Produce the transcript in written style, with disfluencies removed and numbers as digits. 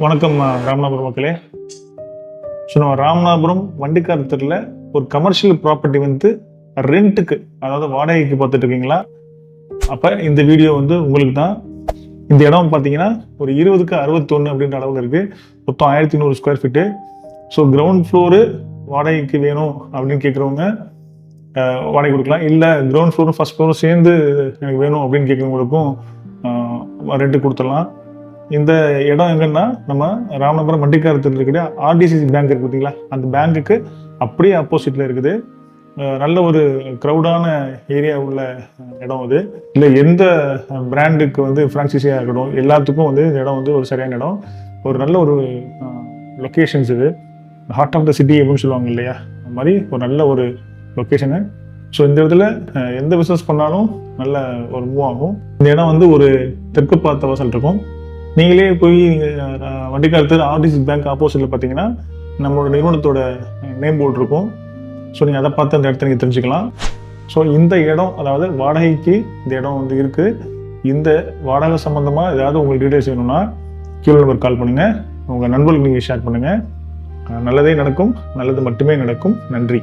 வணக்கம் ராமநாதபுரம் மக்களே. ஸோ நம்ம ராமநாதபுரம் வண்டிக்கார் தெருவில் ஒரு கமர்ஷியல் ப்ராப்பர்ட்டி வந்து ரெண்ட்டுக்கு, அதாவது வாடகைக்கு பார்த்துட்டு இருக்கீங்களா? அப்போ இந்த வீடியோ வந்து உங்களுக்கு தான். இந்த இடம் பார்த்தீங்கன்னா ஒரு 20க்கு 61 அப்படின்ற அளவில் இருக்குது. மொத்தம் 1100 square feet. So ground floor வாடகைக்கு வேணும் அப்படின்னு கேட்குறவங்க வாடகை கொடுக்கலாம். இல்லை கிரவுண்ட் ஃப்ளோரும் ஃபர்ஸ்ட் ஃப்ளோரும் சேர்ந்து எனக்கு வேணும் அப்படின்னு கேட்குறவங்களுக்கும் ரெண்ட்டு கொடுத்துடலாம். இந்த இடம் எங்கன்னா நம்ம ராமநாதபுரம் வண்டிக்காரத்தில் இருக்கிற ஆர்டிசிசி பேங்க் இருக்கு பார்த்தீங்களா, அந்த பேங்க்குக்கு அப்படியே ஆப்போசிட்டில் இருக்குது. நல்ல ஒரு க்ரௌடான ஏரியா உள்ள இடம் அது. இல்லை எந்த பிராண்டுக்கு வந்து ஃப்ரான்ச்சைஸியாக இருக்கட்டும், எல்லாத்துக்கும் வந்து இந்த இடம் வந்து ஒரு சரியான இடம். ஒரு நல்ல ஒரு லொக்கேஷன்ஸ் இது. ஹார்ட் ஆஃப் த சிட்டி அப்படின்னு சொல்லுவாங்க இல்லையா, அந்த மாதிரி ஒரு நல்ல ஒரு லொக்கேஷனு. ஸோ இந்த இடத்துல எந்த பிஸ்னஸ் பண்ணாலும் நல்ல ஒரு மூவ் ஆகும். இந்த இடம் வந்து ஒரு தெற்கு பார்த்த வாசல் இருக்கும். நீங்களே போய் வண்டிக்காரத்தில் ஆர்டிசி பேங்க் ஆப்போசிட்டில் பார்த்தீங்கன்னா நம்மளோட நிறுவனத்தோட நேம் போர்டு இருக்கும். ஸோ நீங்கள் அதை பார்த்து அந்த இடத்த நீங்கள் தெரிஞ்சுக்கலாம். ஸோ இந்த இடம், அதாவது வாடகைக்கு இந்த இடம் வந்து இருக்குது. இந்த வாடகை சம்மந்தமாக ஏதாவது உங்களுக்கு டீட்டெயில்ஸ் வேணும்னா கீழே நம்பர் கால் பண்ணுங்கள். உங்கள் நண்பர்களுக்கு நீங்கள் ஷேர் பண்ணுங்கள். நல்லதே நடக்கும், நல்லது மட்டுமே நடக்கும். நன்றி.